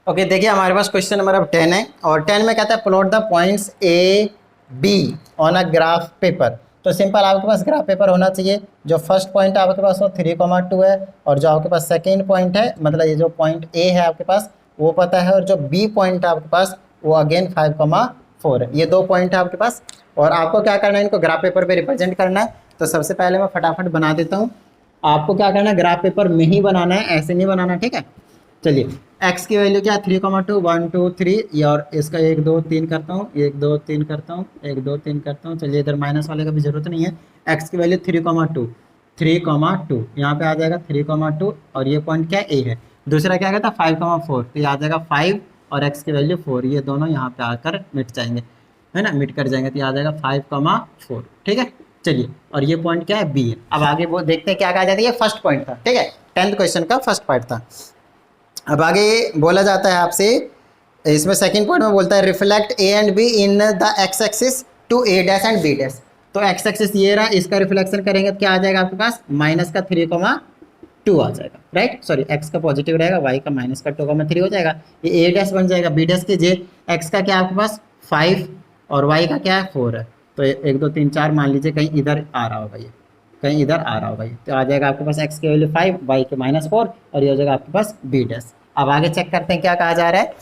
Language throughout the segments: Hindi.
ओके देखिए हमारे पास क्वेश्चन नंबर अब 10 है और 10 में कहता है plot the points A be on a graph paper. तो सिंपल आपके पास ग्राफ पेपर होना चाहिए। जो फर्स्ट पॉइंट है आपके पास वो 3,2 है और जो आपके पास सेकेंड पॉइंट है मतलब ये जो पॉइंट ए है आपके पास वो पता है और जो बी पॉइंट है आपके पास वो अगेन 5,4 है। ये दो पॉइंट है आपके पास और आपको क्या करना है, इनको ग्राफ पेपर पे रिप्रेजेंट करना है। तो सबसे पहले मैं फटाफट बना देता हूँ। आपको क्या करना है, ग्राफ पेपर में ही बनाना है, ऐसे नहीं बनाना, ठीक है। चलिए x की वैल्यू क्या है 3,2 1 2 3 और इसका 1 2 3 करता हूँ 1 2 3 करता हूँ 1 2 3 करता हूँ। चलिए इधर माइनस वाले का भी जरूरत नहीं है। x की वैल्यू 3,2 यहाँ पे आ जाएगा 3,2 और ये पॉइंट क्या ए है। दूसरा क्या कहता है 5,4 तो ये आ जाएगा 5 और x की वैल्यू 4, ये दोनों यहाँ पे आकर मिट जाएंगे, है ना, मिट कर जाएंगे तो ये आ जाएगा 5,4, ठीक है। चलिए और ये पॉइंट क्या है बी है। अब आगे वो देखते हैं क्या कहा जाता है। ये फर्स्ट पॉइंट था, ठीक है, 10th क्वेश्चन का फर्स्ट पार्ट था। अब आगे बोला जाता है आपसे, इसमें सेकंड पॉइंट में बोलता है reflect A and B in the x axis to A dash and B dash. तो एक्स एक्सिस ये रहा, इसका रिफ्लेक्शन करेंगे तो क्या आ जाएगा आपके पास माइनस का 3,2 आ जाएगा, राइट। सॉरी एक्स का पॉजिटिव रहेगा, वाई का माइनस का 2,3 हो जाएगा। ये ए डैश बन जाएगा, बी डैश कीजिए, एक्स का क्या आपके पास 5 और वाई का क्या है 4 है। तो 1 2 3 4 मान लीजिए कहीं इधर आ रहा होगा, ये कहीं इधर आ रहा होगा ये, तो आ जाएगा आपके पास x की वैल्यू 5 y के -4 और ये हो जाएगा आपके पास b डैश। अब आगे चेक करते हैं क्या कहा जा रहा है।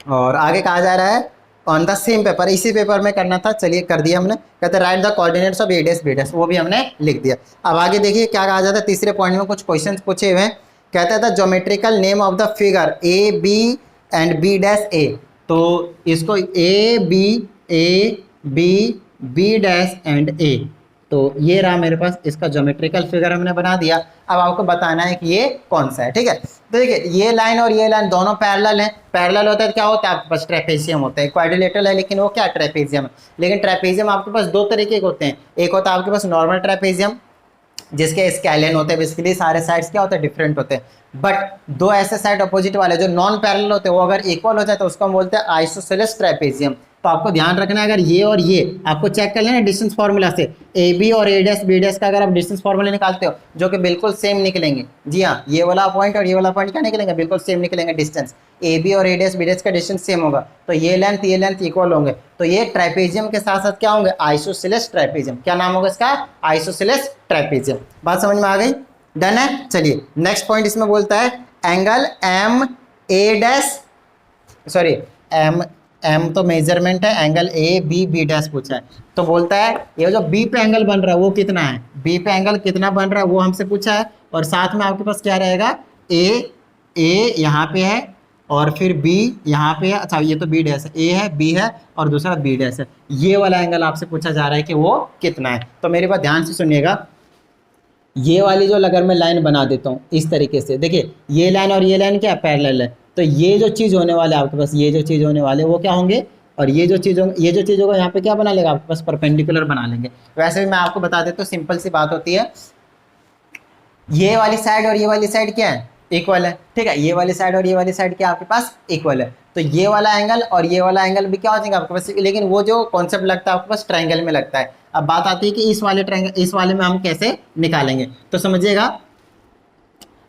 और आगे कहा जा रहा है ऑन द सेम पेपर, इसी पेपर में करना था, चलिए कर दिया हमने। कहते हैं write the coordinates of A dash B dash, वो भी हमने लिख दिया। अब आगे देखिए क्या कहा जाता है, तीसरे पॉइंट में कुछ क्वेश्चन पूछे हुए हैं। कहता था geometrical name of the figure A B and B dash A. तो इसको A B dash and A, तो ये रहा मेरे पास, इसका ज्योमेट्रिकल फिगर हमने बना दिया। अब आपको बताना है कि ये कौन सा है, ठीक है। तो देखिए ये लाइन और ये लाइन दोनों पैरेलल हैं। पैरेलल होता है तो क्या होता है आपके पास ट्रेपेजियम होता है। क्वाड्रिलेटरल है लेकिन वो क्या ट्रेपेजियम है। लेकिन ट्रेपेजियम आपके पास दो तरीके के होते हैं, एक होता है आपके पास नॉर्मल ट्रेपेजियम जिसके स्केलियन होते हैं, बेसिकली सारे साइड्स क्या होते हैं डिफरेंट होते हैं। बट दो ऐसे साइड अपोजिट वाले जो नॉन पैरेलल होते हैं वो अगर इक्वल हो जाए तो उसको हम बोलते हैं आइसोसेलेस ट्रेपेजियम। तो आपको ध्यान रखना है, अगर ये और ये आपको चेक कर लेना डिस्टेंस फार्मूला से, ए बी और ए डैश बी डैश का अगर आप डिस्टेंस फार्मूला निकालते हो जो कि बिल्कुल सेम निकलेंगे। जी हाँ, ये वाला पॉइंट और ये वाला पॉइंट क्या निकलेंगे, बिल्कुल सेम निकलेंगे। डिस्टेंस ए बी और ए डैश बी डैश का डिस्टेंस सेम होगा तो ये लेंथ इक्वल होंगे। तो ये ट्राइपेजियम के साथ साथ क्या होंगे, आइसोसेलेस ट्राइपेजियम। क्या नाम होगा इसका, आइसोसेलेस ट्राइपेजियम। बात समझ में आ गई, डन है। चलिए नेक्स्ट पॉइंट इसमें बोलता है angle M A dash, sorry M तो मेजरमेंट है, angle A B B dash पूछा है। तो बोलता है ये जो बी पे एंगल बन रहा है वो कितना है, बी पे एंगल कितना बन रहा है वो हमसे पूछा है। और साथ में आपके पास क्या रहेगा, ए यहाँ पे है और फिर बी यहाँ पे है। अच्छा ये तो बी डैश है, ए है बी है और दूसरा बी डैश है। ये वाला एंगल आपसे पूछा जा रहा है कि वो कितना है। तो मेरी बात ध्यान से सुनिएगा, ये वाली जो अगर मैं लाइन बना देता हूँ इस तरीके से, देखिए ये लाइन और ये लाइन क्या पैरेलल है। तो ये जो चीज़ होने वाले आपके पास, ये जो चीज़ होने वाले वो क्या होंगे, और ये जो चीज़ होंगे, ये जो चीज़ होगा यहाँ पे क्या बना लेगा आपके पास परपेंडिकुलर बना लेंगे। वैसे भी मैं आपको बता देता हूँ, सिंपल सी बात होती है, ये वाली साइड और ये वाली साइड क्या है, इक्वल है, ठीक है। ये वाली साइड और ये वाली साइड क्या आपके पास इक्वल है। तो ये वाला एंगल और ये वाला एंगल भी क्या हो जाएगा आपके पास, लेकिन वो जो कॉन्सेप्ट लगता है आपके पास ट्रायंगल में लगता है। अब बात आती है कि इस वाले ट्रायंगल, इस वाले में हम कैसे निकालेंगे। तो समझिएगा,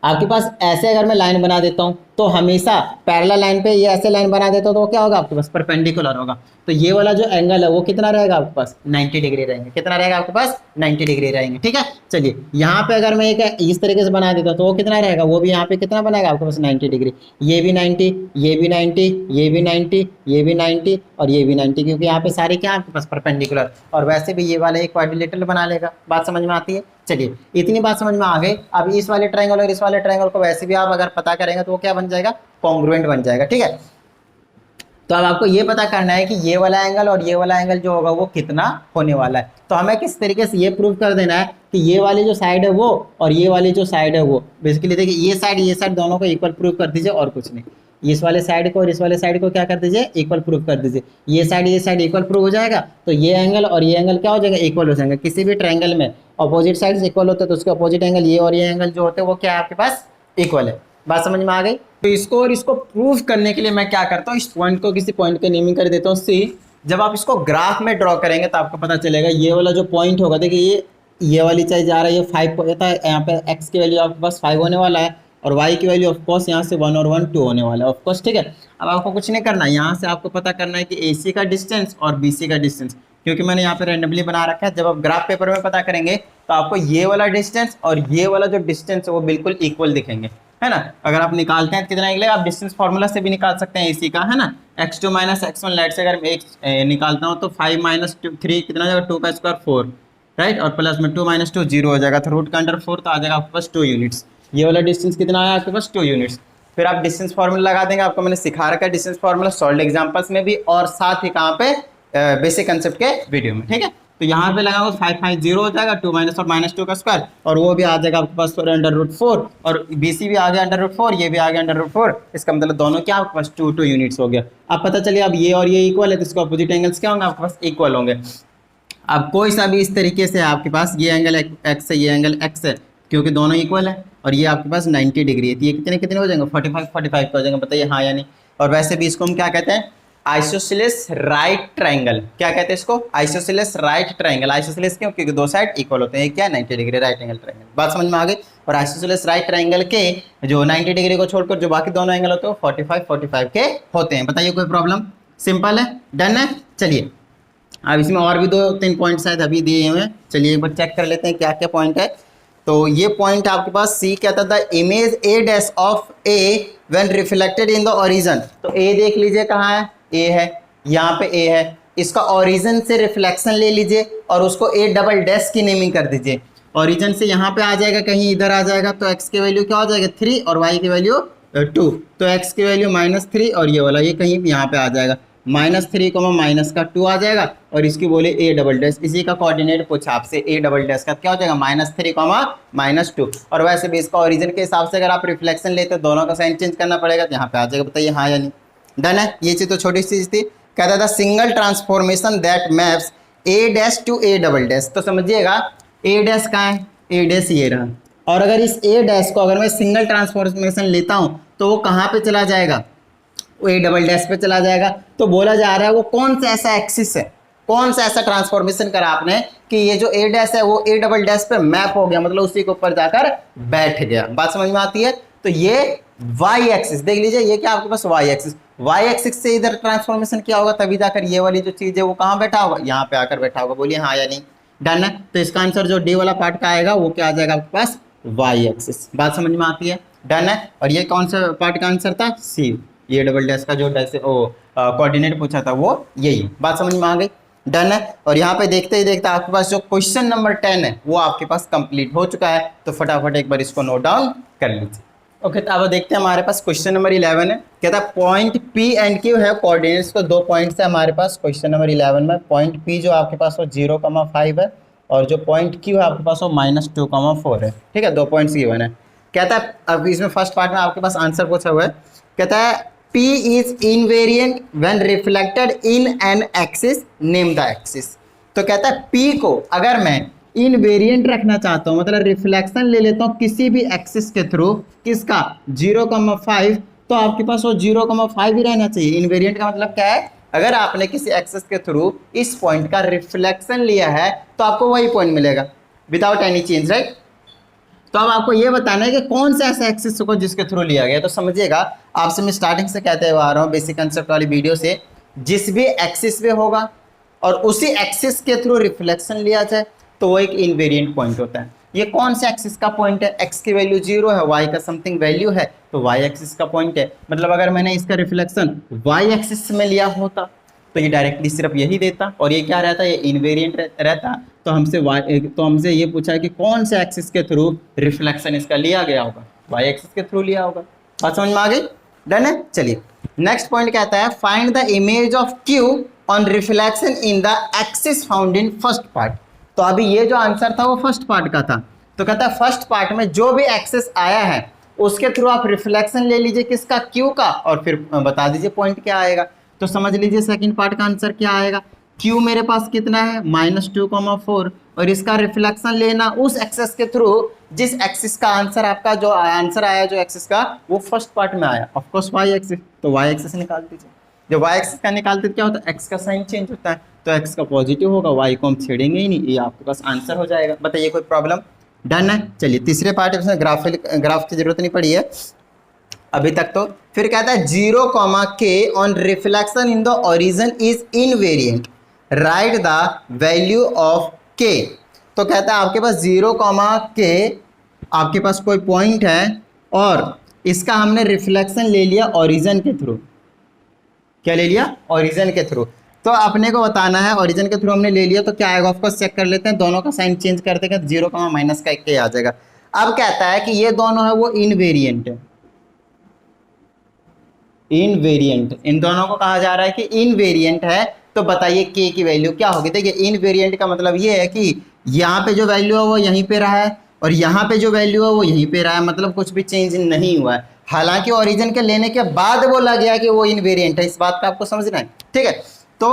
आपके पास ऐसे अगर मैं लाइन बना देता हूं तो हमेशा पैरेलल लाइन पे ये ऐसे लाइन बना देता हूं तो वो क्या होगा आपके पास परपेंडिकुलर होगा। तो ये वाला जो एंगल है वो कितना रहेगा आपके पास 90 डिग्री रहेंगे। कितना रहेगा आपके पास 90 डिग्री रहेंगे, ठीक है। चलिए यहाँ पे अगर मैं एक इस तरीके से बना देता हूँ तो वो कितना रहेगा, वो भी यहाँ पे कितना बनेगा आपके पास 90 डिग्री। ये भी 90, ये भी 90, ये भी 90, ये भी 90 और ये भी 90, क्योंकि यहाँ पे सारे क्या आपके पास परपेंडिकुलर। और वैसे भी ये वाला एक क्वाड्रिलेटरल बना लेगा। बात समझ में आती है। चलिए इतनी बात समझ में आ गई। अब इस वाले ट्रायंगल और इस वाले ट्रायंगल को वैसे भी आप अगर पता करेंगे तो वो क्या बन जाएगा, कॉन्ग्रुएंट बन जाएगा, ठीक है। तो अब आपको ये पता करना है कि ये वाला एंगल और ये वाला एंगल जो होगा वो कितना होने वाला है। तो हमें किस तरीके से ये प्रूव कर देना है कि ये वाली जो साइड है वो और ये वाली जो साइड है वो, बेसिकली देखिए ये साइड दोनों को इक्वल प्रूव कर दीजिए और कुछ नहीं। इस वाले साइड को और इस वाले साइड को क्या कर दीजिए, इक्वल प्रूव कर दीजिए। ये साइड इक्वल प्रूव हो जाएगा तो ये एंगल और ये एंगल क्या हो जाएगा, इक्वल हो जाएंगे। किसी भी ट्रायंगल में अपोजिट साइड इक्वल होते हैं तो उसके अपोजिट एंगल ये और ये एंगल जो होते हैं वो क्या है आपके पास इक्वल है। बात समझ में आ गई। तो इसको और इसको प्रूव करने के लिए मैं क्या करता हूँ, इस पॉइंट को किसी पॉइंट के नेमिंग कर देता हूँ सी। जब आप इसको ग्राफ में ड्रॉ करेंगे तो आपको पता चलेगा ये वाला जो पॉइंट होगा, देखिए ये वाली चीज आ रहा है, ये 5 होता है, यहाँ पे x की वैल्यू आपके पास 5 होने वाला है और y की वैल्यू ऑफकोर्स यहाँ से 1 और 1 2 होने वाला है ऑफकोर्स, ठीक है। अब आपको कुछ नहीं करना है, यहाँ से आपको पता करना है कि AC का डिस्टेंस और BC का डिस्टेंस, क्योंकि मैंने यहाँ पे रैंडमली बना रखा है। जब आप ग्राफ पेपर में पता करेंगे तो आपको ये वाला डिस्टेंस और ये वाला जो डिस्टेंस है वो बिल्कुल इक्वल दिखेंगे, है ना। अगर आप निकालते हैं तो कितना निकलेगा, आप डिस्टेंस फार्मूला से भी निकाल सकते हैं AC का, है ना। x2 माइनस x1 लेट से अगर मैं निकालता हूँ तो 5 माइनस 3 कितना हो जाएगा, 2 का स्क्वायर 4, राइट। और प्लस में 2 माइनस 2 0 हो जाएगा, तो रूट का अंडर 4 तो आ जाएगा आपके पास 2 यूनिट्स। ये वाला डिस्टेंस कितना आया आपके पास, 2 यूनिट्स। फिर आप डिस्टेंस फार्मूला लगा देंगे, आपको मैंने सिखा रखा है डिस्टेंस फार्मूला सॉल्व एग्जांपल्स में भी और साथ ही कहाँ पे बेसिक कंसेप्ट के वीडियो में, ठीक है। तो यहाँ पे लगाओ 5 5 0 हो जाएगा, 2 माइनस और माइनस 2 का स्क्वायर, और वो भी आ जाएगा आपके पास अंडर रूट 4, और BC भी आ गया अंडर रूट 4, ये भी आ गया अंडर रूट 4। इसका मतलब दोनों क्या आपके पास 2 2 यूनिट्स हो गया। अब पता चलिए अब ये और ये इक्वल है तो इसके अपोजिट एंगल्स क्या होंगे आपके पास, इक्वल होंगे। अब कोई सा भी इस तरीके से आपके पास ये एंगल x है, ये एंगल x है, क्योंकि दोनों इक्वल है, और ये आपके पास 90 डिग्री है, तो ये कितने कितने हो जाएंगे, 45 45 हो जाएंगे। बताइए हाँ या नहीं। और वैसे भी इसको हम क्या कहते हैं, आइसोसेलेस राइट ट्रायंगल। क्या कहते हैं इसको, आइसोसेलेस राइट ट्रायंगल। आइसोसेलेस क्यों, क्योंकि दो साइड इक्वल होते हैं, क्या है 90 डिग्री राइट एंगल ट्रायंगल। बात समझ में आ गई। और आइसोसेलेस राइट ट्रायंगल के जो 90 डिग्री को छोड़कर जो बाकी दोनों एंगल होते हैं वो 45 45 के होते हैं। बताइए कोई प्रॉब्लम, सिंपल है, डन है। चलिए अब इसमें और भी 2-3 पॉइंट शायद अभी दिए हुए हैं, चलिए एक बार चेक कर लेते हैं क्या क्या पॉइंट है। तो ये पॉइंट आपके पास सी कहता था, image A dash of A when reflected in the origin. तो ए देख लीजिए कहाँ है, ए है, यहाँ पे ए है, इसका ओरिजिन से रिफ्लेक्शन ले लीजिए और उसको ए डबल डैश की नेमिंग कर दीजिए। ओरिजिन से यहाँ पे आ जाएगा, कहीं इधर आ जाएगा, तो एक्स की वैल्यू क्या हो जाएगा 3 और वाई की वैल्यू 2, तो एक्स की वैल्यू -3 और ये वाला ये कहीं यहाँ पे आ जाएगा -3 माइनस का 2 आ जाएगा, और इसकी बोले ए डबल डैश, इसी का कोऑर्डिनेट पूछा आपसे, ए डबल डैश का क्या हो जाएगा -3 -2। और वैसे भी इसका ओरिजिन के हिसाब से अगर आप रिफ्लेक्शन लेते हो दोनों का साइन चेंज करना पड़ेगा, तो यहाँ पे आ जाएगा। बताइए हाँ या नहीं, डन है। ये चीज़ तो छोटी चीज़ थी। कहता था single transformation that maps A dash to A double dash. तो समझिएगा ए डैश कहाँ है, ए डैश ये रहा, और अगर इस ए डैश को अगर मैं सिंगल ट्रांसफॉर्मेशन लेता हूँ तो वो कहाँ पे चला जाएगा, वो ए डबल डैश पे चला जाएगा। तो बोला जा रहा है वो कौन सा ऐसा एक्सिस है, कौन सा ऐसा ट्रांसफॉर्मेशन करा आपने कि ये जो ए डैश है वो ए डबल डैश पे मैप हो गया, मतलब उसी के ऊपर जाकर बैठ गया। बात समझ में आती है। तो ये वाई एक्सिस देख लीजिए, ये क्या आपके पास वाई एक्सिस, वाई एक्सिस से इधर ट्रांसफॉर्मेशन किया होगा, तभी जाकर ये वाली जो चीज है वो कहाँ बैठा होगा, यहाँ पे आकर बैठा होगा। बोलिए हाँ या नहीं, डन है। तो इसका आंसर जो डी वाला पार्ट का आएगा वो क्या आ जाएगा आपके पास, वाई एक्सिस। बात समझ में आती है, डन है। और ये कौन सा पार्ट का आंसर था, सी, ये डबल डैश का जो डैश कोऑर्डिनेट पूछा था वो यही। बात समझ में आ गई, डन है। और यहाँ पे देखते ही देखते आपके पास जो क्वेश्चन नंबर 10 है वो आपके पास कंप्लीट हो चुका है। तो फटाफट एक बार इसको नोट डाउन कर लीजिए। ओके, तो अब देखते हैं हमारे पास क्वेश्चन नंबर 11 है। कहता है पॉइंट पी एंड क्यू है, कोऑर्डिनेट्स को 2 पॉइंट्स है हमारे पास क्वेश्चन नंबर 11 में। पॉइंट पी जो आपके पास वो 0,5 है, और जो पॉइंट क्यू है आपके पास वो -2,4 है। ठीक है, 2 पॉइंट्स गिवन है। कहता है अब इसमें फर्स्ट पार्ट में आपके पास आंसर पूछा हुआ है। कहता है P is invariant when reflected in an axis, name the axis. तो कहता है P को अगर मैं इनवेरिएंट रखना चाहता हूँ, मतलब रिफ्लेक्शन ले लेता हूँ किसी भी एक्सिस के थ्रू, किसका 0,5, तो आपके पास वो 0,5 ही रहना चाहिए। इनवेरिएंट का मतलब क्या है, अगर आपने किसी एक्सिस के थ्रू इस पॉइंट का रिफ्लेक्शन लिया है तो आपको वही पॉइंट मिलेगा विदाउट एनी चेंज, राइट। तो अब आपको ये बताना है कि कौन सा ऐसा एक्सिस को जिसके थ्रू लिया गया। तो समझिएगा, आपसे मैं स्टार्टिंग से कहते हुए आ रहा हूँ बेसिक कंसेप्ट वाली वीडियो से, जिस भी एक्सिस पे होगा और उसी एक्सिस के थ्रू रिफ्लेक्शन लिया जाए तो वो एक इनवेरिएंट पॉइंट होता है। ये कौन से एक्सिस का पॉइंट है, एक्स की वैल्यू 0 है, वाई का समथिंग वैल्यू है, तो वाई एक्सिस का पॉइंट है। मतलब अगर मैंने इसका रिफ्लेक्शन वाई एक्सिस में लिया होता तो ये डायरेक्टली सिर्फ यही देता, और ये क्या रहता है, ये इनवेरिएंट रहता। तो हमसे ये पूछा है कि कौन से एक्सिस के थ्रू रिफ्लेक्शन इसका लिया गया होगा, वाई एक्सिस के थ्रू लिया होगा। बात समझ में आ गई, डन है। चलिए नेक्स्ट पॉइंट कहता है find the image of Q on reflection in the axis found in first part. तो अभी ये जो आंसर था वो फर्स्ट पार्ट का था। तो कहता है फर्स्ट पार्ट में जो भी एक्सिस आया है उसके थ्रू आप रिफ्लेक्शन ले लीजिए किसका, क्यू का, और फिर बता दीजिए पॉइंट क्या आएगा। तो समझ लीजिए सेकंड पार्ट का आंसर क्या आएगा, Q मेरे पास कितना है -2,4, और इसका रिफ्लेक्शन लेना उस एक्सिस के थ्रू जिस एक्सिस का आंसर आपका जो आंसर आया जो एक्सिस का वो फर्स्ट पार्ट में आया, ऑफ कोर्स वाई एक्सिस। तो वाई एक्सिस निकाल दीजिए। जब वाई एक्सिस का निकालते क्या होता है, एक्स का साइन चेंज होता है, तो एक्स का पॉजिटिव होगा, वाई को हम छेड़ेंगे ही नहीं, ये आपके पास आंसर हो जाएगा। बताइए कोई प्रॉब्लम, डन है। चलिए तीसरे पार्ट में ग्राफ की जरूरत नहीं पड़ी है अभी तक। तो फिर कहता है 0, k on reflection in the origin is invariant, right the value of k। तो कहता है आपके पास 0, k आपके पास कोई पॉइंट है और इसका हमने रिफ्लेक्शन ले लिया ओरिजिन के थ्रू। क्या ले लिया? ओरिजिन के थ्रू। तो अपने को बताना है ओरिजिन के थ्रू हमने ले लिया तो क्या आएगा, ऑफ कोर्स चेक कर लेते हैं, दोनों का साइन चेंज कर देंगे तो 0, -k आ जाएगा। अब कहता है कि ये दोनों है वो इनवेरिएंट है, इनवेरिएंट, इन दोनों को कहा जा रहा है कि इनवेरिएंट है। तो बताइए k की वैल्यू क्या होगी। देखिए इनवेरिएंट का मतलब ये है कि यहाँ पे जो वैल्यू है वो यहीं पे रहा है और यहाँ पे जो वैल्यू है वो यहीं पे रहा है, मतलब कुछ भी चेंज नहीं हुआ है। हालांकि ओरिजिन के लेने के बाद बोला गया कि वो इनवेरिएंट है, इस बात का आपको समझना है, ठीक है। तो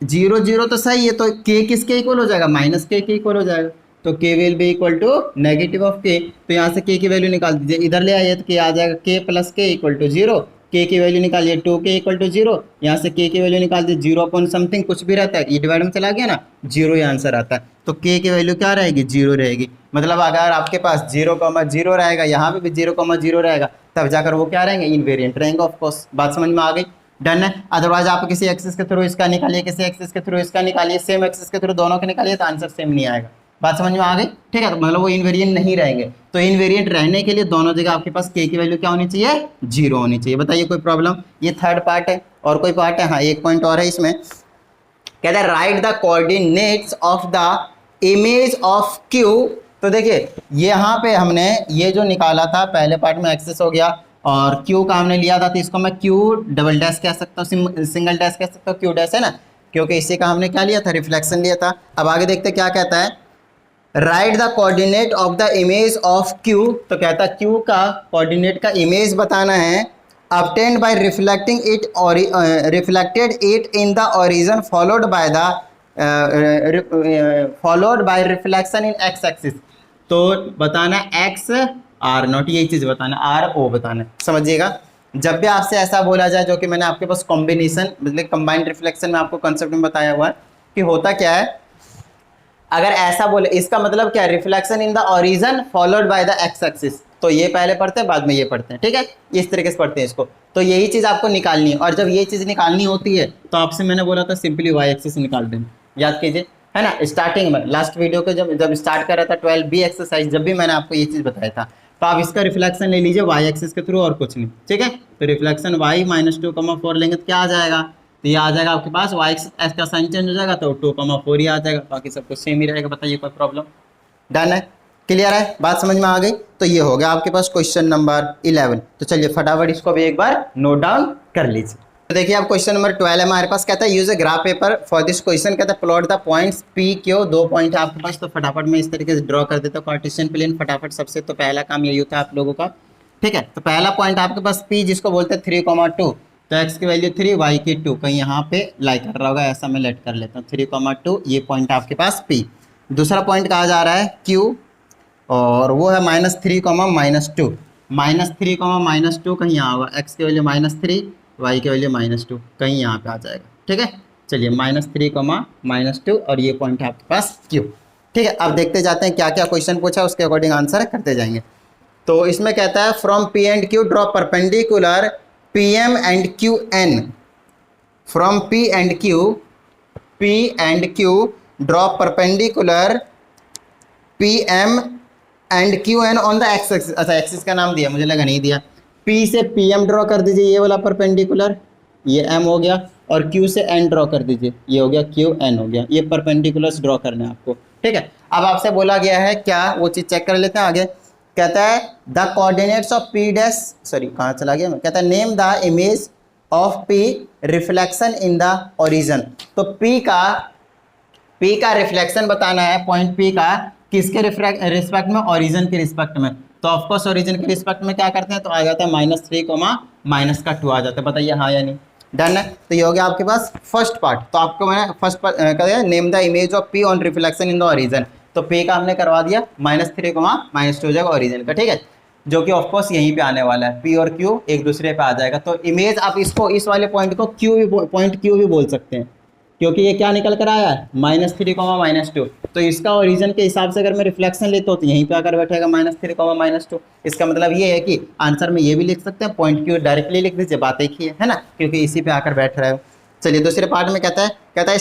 0, 0 तो सही है, तो k किसके इक्वल हो जाएगा? -k के इक्वल हो जाएगा। तो k will be equal to negative of k। तो यहाँ से k की वैल्यू निकाल दीजिए, इधर ले आइए तो k आ जाएगा k + k equal to 0। k की वैल्यू निकालिए 2k इक्वल टू 0, यहाँ से k की वैल्यू निकाल दीजिए 0 अपॉन समथिंग कुछ भी रहता है, ये डिवाइड में चला गया ना, 0 ही आंसर आता है। तो k की वैल्यू क्या रहेगी? 0 रहेगी। मतलब अगर आपके पास 0, 0 रहेगा, यहाँ पे भी 0, 0 रहेगा, तब जाकर वो क्या रहेंगे? इनवेरिएंट रहेंगे ऑफ कोर्स। बात समझ में आ गई? डन है। अदरवाइज आप किसी एक्सिस के थ्रू इसका निकालिए, किसी एक्सिस के थ्रू इसका निकालिए, सेम एक्सिस के थ्रू दोनों के निकालिए तो आंसर सेम नहीं आएगा। बात समझ में आ गई? ठीक है, तो मतलब वो इनवेरिएंट नहीं रहेंगे। तो इनवेरिएंट रहने के लिए दोनों जगह आपके पास k की वैल्यू क्या होनी चाहिए? 0 होनी चाहिए। बताइए कोई प्रॉब्लम? ये थर्ड पार्ट है। और कोई पार्ट है? हाँ, एक पॉइंट और है इसमें। कहता है write the coordinates of the image of q। तो देखिए यहाँ पे हमने ये जो निकाला था पहले पार्ट में एक्सेस हो गया और q का हमने लिया था, तो इसको मैं q डबल डैश कह सकता हूँ, सिंगल डैश कह सकता हूँ, q डैश है ना, क्योंकि इसी का हमने क्या लिया था? रिफ्लेक्शन लिया था। अब आगे देखते क्या कहता है, write the coordinate of the image of q। तो कहता है q का कोऑर्डिनेट का इमेज बताना है, obtained by reflecting it or reflected it in the origin followed by the followed by reflection in x axis। तो बताना x r नॉट, यही चीज बताना, r o बताना। समझिएगा, जब भी आपसे ऐसा बोला जाए, जो कि मैंने आपके पास कॉम्बिनेशन मतलब कंबाइंड रिफ्लेक्शन में आपको कंसेप्ट में बताया हुआ है कि होता क्या है, अगर ऐसा बोले इसका मतलब क्या है? Reflection in the origin followed by the x axis. तो ये पहले पढ़ते हैं बाद में ये पढ़ते हैं, ठीक है, इस तरीके से पढ़ते हैं इसको। तो यही चीज़ आपको निकालनी है और जब ये चीज़ निकालनी होती है तो आपसे मैंने बोला था सिंपली वाई एक्सिस निकाल दें, याद कीजिए, है ना। स्टार्टिंग में लास्ट वीडियो को जब स्टार्ट कर रहा था 12B एक्सरसाइज, जब भी मैंने आपको ये चीज़ बताया था, तो आप इसका रिफ्लेक्शन ले लीजिए वाई एक्सिस के थ्रू और कुछ नहीं, ठीक है। तो रिफ्लेक्शन y -2, 4 लेंगे तो क्या आ जाएगा? तो ये आ जाएगा आपके पास y एक्स का साइन चेंज हो जाएगा तो 2, 4 ही आ जाएगा, बाकी सब कुछ सेम ही रहेगा। बताइए कोई प्रॉब्लम? डन है, क्लियर है, बात समझ में आ गई। तो ये हो गया आपके पास क्वेश्चन नंबर 11। तो चलिए फटाफट इसको भी एक बार नोट डाउन कर लीजिए। तो देखिए अब क्वेश्चन नंबर 12 हमारे पास कहता है use a graph paper for this question. कहता है plot the points P Q। 2 point है आपके पास, तो फटाफट मैं इस तरीके से ड्रॉ कर देता हूँ कार्टेशियन प्लेन फटाफट। सबसे तो पहला काम यही होता है आप लोगों का, ठीक है। तो पहला पॉइंट आपके पास P, जिसको बोलते हैं 3,2, तो x की वैल्यू 3, y की 2, कहीं यहाँ पे लाई कर रहा होगा, ऐसा मैं लेट कर लेता हूँ 3,2, ये पॉइंट आपके पास P। दूसरा पॉइंट कहा जा रहा है Q और वो है -3, -2, -3, -2 कहीं यहाँ होगा, x की वैल्यू -3, y की वैल्यू -2, कहीं यहाँ पे आ जाएगा, ठीक है। चलिए -3, -2 और ये पॉइंट है आपके पास Q, ठीक है। अब देखते जाते हैं क्या क्या क्वेश्चन पूछा, उसके अकॉर्डिंग आंसर करते जाएंगे। तो इसमें कहता है from P and Q draw perpendicular PM and QN। From P and Q draw perpendicular PM and QN on the x axis. अच्छा, एक्सिस का नाम दिया, मुझे लगा नहीं दिया। P से PM ड्रॉ कर दीजिए, ये वाला परपेंडिकुलर, ये M हो गया, और Q से N ड्रॉ कर दीजिए, ये हो गया QN हो गया। ये परपेंडिकुलर्स ड्रॉ करने हैं आपको, ठीक है। अब आपसे बोला गया है क्या, वो चीज़ चेक कर लेते हैं आगे। कहता है the coordinates of P dash, sorry कहाँ चला गया मैं, कहता है name the image of P reflection in the origin. तो P का रिफ्लेक्शन बताना है, पॉइंट P का किसके रिस्पेक्ट में? ओरिजिन के रिस्पेक्ट में। तो ऑफकोर्स ओरिजिन के रिस्पेक्ट में क्या करते हैं, तो आ जाता है -3, -2 आ जाता है। बताइए हाँ या नहीं? डन है। तो ये हो गया आपके पास फर्स्ट पार्ट। तो आपको मैंने first part name the image of P on reflection in the origin, तो P का हमने करवा दिया -3, -2 हो जाएगा ओरिजिन का, ठीक है, जो कि ऑफकोर्स यहीं पे आने वाला है। P और Q एक दूसरे पे आ जाएगा। तो इमेज आप इसको, इस वाले पॉइंट को पॉइंट Q भी बोल सकते हैं, क्योंकि ये क्या निकल कर आया है -3, -2। तो इसका ओरिजिन के हिसाब से अगर मैं रिफ्लेक्शन लेता हूँ तो यहीं पे आकर बैठेगा -3, -2। इसका मतलब ये है कि आंसर में ये भी लिख सकते हैं, पॉइंट क्यू डायरेक्टली लिख दीजिए, बात एक ही है ना, क्योंकि इसी पे आकर बैठ रहा है। चलिए दूसरे पार्ट में कहता है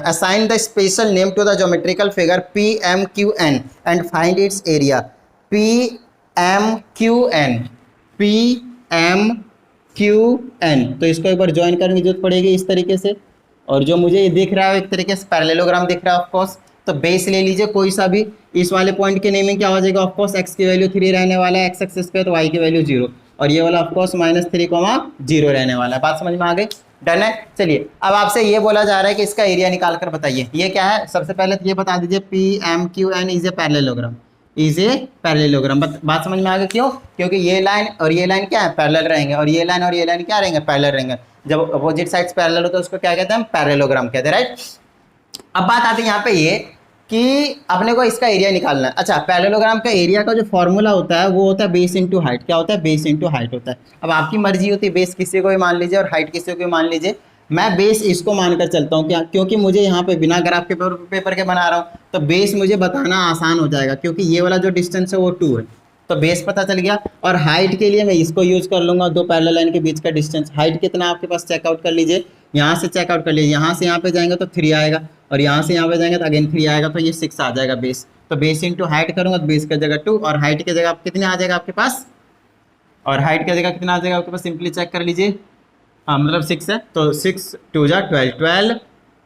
assign the special name to the geometrical figure P M Q N and find its area. P M Q N, P M Q N, तो इसको एक बार ज्वाइन करने की जरूरत पड़ेगी इस तरीके से। और जो मुझे ये दिख रहा है एक तरीके से पैरेललोग्राम दिख रहा है ऑफकोर्स, तो बेस ले लीजिए कोई सा भी। इस वाले पॉइंट के नेमिंग क्या हो जाएगा, ऑफकोर्स एक्स की वैल्यू 3 रहने वाला है एक्स एक्सिस पे, तो वाई की वैल्यू 0, और ये वाला ऑफकोर्स -3, 0 रहने वाला है। बात समझ में आ गई, डन है। चलिए अब आपसे ये बोला जा रहा है कि इसका एरिया निकाल कर बताइए। ये क्या है, सबसे पहले तो ये बता दीजिए P M Q N is a parallelogram, is a parallelogram. बात समझ में आ गई, क्यों, क्योंकि ये लाइन और ये लाइन क्या है, पैरेलल रहेंगे, और ये लाइन क्या रहेंगे, पैरेलल रहेंगे। जब अपोजिट साइड्स पैरेलल होते हैं उसको क्या कहते हैं, पैरेललोग्राम कहते हैं, राइट। अब बात आती है यहाँ पे ये कि अपने को इसका एरिया निकालना है। अच्छा, पैरेललोग्राम का एरिया का जो फॉर्मूला होता है वो होता है बेस इंटू हाइट। क्या होता है, बेस इंटू हाइट होता है। अब आपकी मर्जी होती है, बेस किसी को भी मान लीजिए और हाइट किसी को भी मान लीजिए। मैं बेस इसको मानकर चलता हूँ, क्या, क्योंकि मुझे यहाँ पे बिना ग्राफ के पेपर के बना रहा हूँ, तो बेस मुझे बताना आसान हो जाएगा, क्योंकि ये वाला जो डिस्टेंस है वो 2 है, तो बेस पता चल गया। और हाइट के लिए मैं इसको यूज कर लूंगा, दो पैरेलल लाइन के बीच का डिस्टेंस। हाइट कितना आपके पास चेकआउट कर लीजिए, यहाँ से चेकआउट कर लीजिए, यहाँ से यहाँ पे जाएंगे तो 3 आएगा, और यहाँ से यहाँ पे जाएंगे तो अगेन 3 आएगा, तो ये 6 आ जाएगा बेस। तो बेस इंटू हाइट करूंगा तो बेस की जगह 2 और हाइट की जगह कितने आ जाएगा आपके पास, और हाइट की जगह कितना आ जाएगा आपके पास, सिंपली चेक कर लीजिए। हाँ मतलब 6 है, तो 6 2 जा 12, 12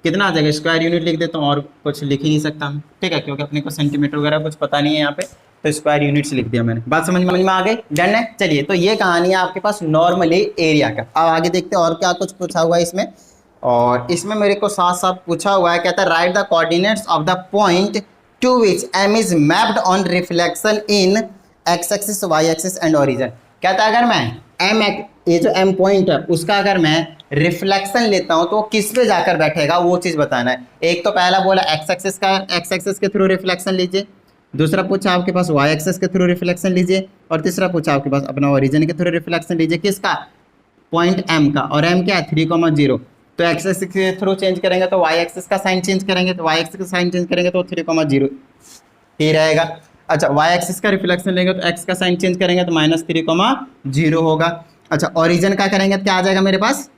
कितना आ जाएगा, स्क्वायर यूनिट लिख देता हूँ, और कुछ लिख ही नहीं सकता मैं, ठीक है, क्योंकि अपने को सेंटीमीटर वगैरह कुछ पता नहीं है यहाँ पे, तो स्क्वायर यूनिट्स लिख दिया मैंने। बात समझ में आ गई, डन है। चलिए, तो ये कहानी है आपके पास नॉर्मली एरिया का। अब आगे देखते हैं और क्या कुछ पूछा हुआ है इसमें। और इसमें मेरे को साथ साथ पूछा हुआ है, कहता है write the coordinates of the point to which M is mapped on reflection in x axis, y axis and origin. कहता है अगर मैं एम, ये जो एम पॉइंट है उसका अगर मैं रिफ्लेक्शन लेता हूं तो किस पे जाकर बैठेगा वो चीज बताना है। एक तो पहला बोला एक्स एक्सिस का, एक्स एक्सिस के थ्रू रिफ्लेक्शन लीजिए। दूसरा पूछा आपके पास वाई एक्सिस के थ्रू रिफ्लेक्शन लीजिए, और तीसरा पूछा आपके पास अपना ओरिजिन के थ्रू रिफ्लेक्शन लीजिए। किसका, पॉइंट एम का, और एम क्या है 3,0। तो एक्स एक्सिस के थ्रू चेंज करेंगे तो वाई एक्सिस का साइन चेंज करेंगे, तो वाई एक्सिस का साइन चेंज करेंगे तो 3,0 ही रहेगा। अच्छा, वाई एक्सिस का रिफ्लेक्शन लेंगे तो एक्स का साइन चेंज करेंगे तो -3,0 होगा। अच्छा, ओरिजिन का करेंगे तो क्या आ जाएगा मेरे पास,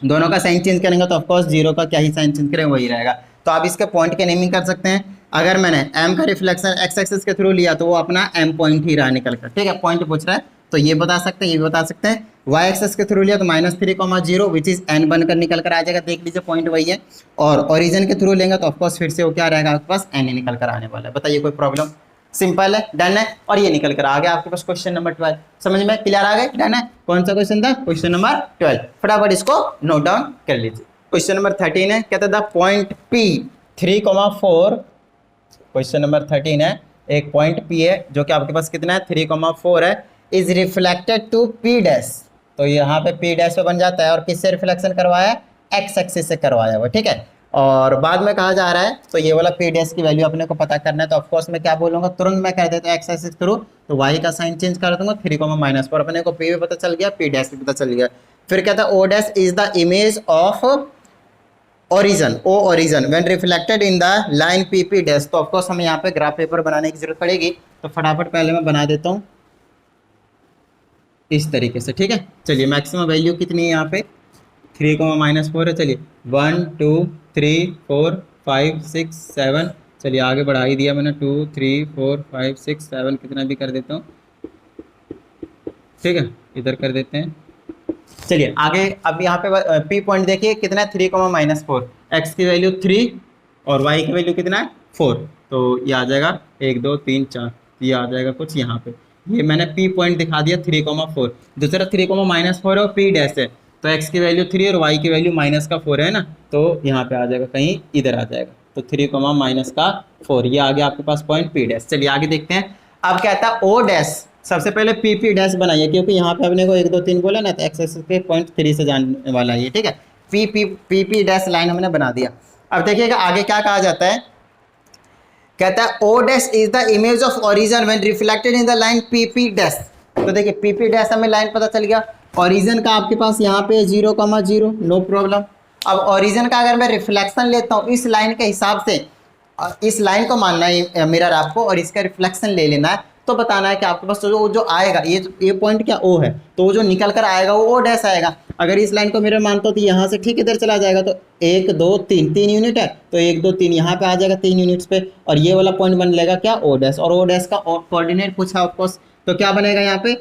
दोनों का साइन चेंज करेंगे तो ऑफकोर्स 0 का क्या ही साइन चेंज करेंगे वही रहेगा। तो आप इसके पॉइंट के नेमिंग कर सकते हैं। अगर मैंने एम का रिफ्लेक्शन एक्स एक्सिस के थ्रू लिया तो वो अपना एम पॉइंट ही रहा निकल कर, ठीक है, पॉइंट पूछ रहा है तो ये बता सकते हैं, ये भी बता सकते हैं। वाई एक्सिस के थ्रू लिया तो -3,0 विच इज एन बनकर निकल कर आ जाएगा, देख लीजिए पॉइंट वही है। और ओरिजिन के थ्रू लेंगे तो ऑफकोर्स फिर से वो क्या रहेगा आपके पास, एन ही निकल कर आने वाला है। बताइए कोई प्रॉब्लम, सिंपल है, डन है। और ये निकल कर आ गया आपके पास क्वेश्चन नंबर 12। समझ में क्लियर आ गए, डन है। कौन सा क्वेश्चन था, क्वेश्चन नंबर 12। फटाफट इसको नोट डाउन कर लीजिए। क्वेश्चन नंबर 13 है, कहता है the point P 3,4, question number 13 है, एक पॉइंट P है जो कि आपके पास कितना है 3,4 है, is reflected to P dash. तो यहाँ पे P डैश पे बन जाता है, और किससे रिफ्लेक्शन करवाया है, एक्स एक्सिस से करवाया हुआ, ठीक है। और बाद में कहा जा रहा है तो ये वाला P डैश की वैल्यू अपने को पता करना है, तो ऑफकोर्स मैं क्या बोलूँगा, तुरंत मैं कर देता हूँ एक्स एक्सिस थ्रू, तो y का साइन चेंज कर दूंगा 3,-, अपने को P भी पता चल गया, P डैश भी पता चल गया। फिर कहता है O dash is the image of origin, O origin when reflected in the line PP dash. तो ऑफकोर्स हमें यहाँ पे ग्राफ पेपर बनाने की जरूरत पड़ेगी, तो फटाफट पहले मैं बना देता हूँ इस तरीके से, ठीक है। चलिए, मैक्सिमम वैल्यू कितनी है यहाँ पे 3,-4 है। चलिए 1 2 3 4 5 6 7, चलिए आगे बढ़ा ही दिया मैंने, 2 3 4 5 6 7 कितना भी कर देता हूँ, ठीक है, इधर कर देते हैं। चलिए आगे, अब यहाँ पे P पॉइंट देखिए कितना है 3,-4, एक्स की वैल्यू 3 और वाई की वैल्यू कितना है 4, तो ये आ जाएगा 1 2 3 4, ये आ जाएगा कुछ यहाँ पे। ये मैंने P पॉइंट दिखा दिया 3,4। दूसरा 3,-4 है और P डैश है, तो x की वैल्यू 3 और y की वैल्यू -4 है ना, तो यहाँ पे आ जाएगा कहीं इधर आ जाएगा, तो 3,-4, ये आ गया आपके पास पॉइंट P डैश। चलिए आगे देखते हैं। अब कहता है O डैश, सबसे पहले PP डैश बनाइए, क्योंकि यहाँ पे अपने को 1 2 3 बोला ना, तो एक्स एक्सिस पे पॉइंट 3 से जाने वाला है ये, ठीक है। PP डैश लाइन हमने बना दिया। अब देखिएगा आगे क्या कहा जाता है, कहता है O dash is the image of origin when reflected in the line PP dash. तो देखिए PP डैश हमें लाइन पता चल गया, ओरिजिन का आपके पास यहाँ पे 0,0, नो प्रॉब्लम, अब ओरिजिन का अगर मैं रिफ्लेक्शन लेता हूँ इस लाइन के हिसाब से, इस लाइन को मानना है मिरर आपको और इसका रिफ्लेक्शन ले लेना है, तो बताना है कि आपके पास जो जो आएगा ये पॉइंट क्या ओ है, तो वो जो निकल कर आएगा वो ओ डैश आएगा। अगर इस लाइन को मिरर मानता हूँ तो यहाँ से ठीक इधर चला जाएगा, तो 1 2 3 3 यूनिट है, तो 1 2 3 यहाँ पे आ जाएगा 3 यूनिट्स पे, और ये वाला पॉइंट बन लेगा क्या ओ डैश, और ओ डैश का कोऑर्डिनेट पूछा ऑफकोर्स, तो क्या बनेगा यहाँ पे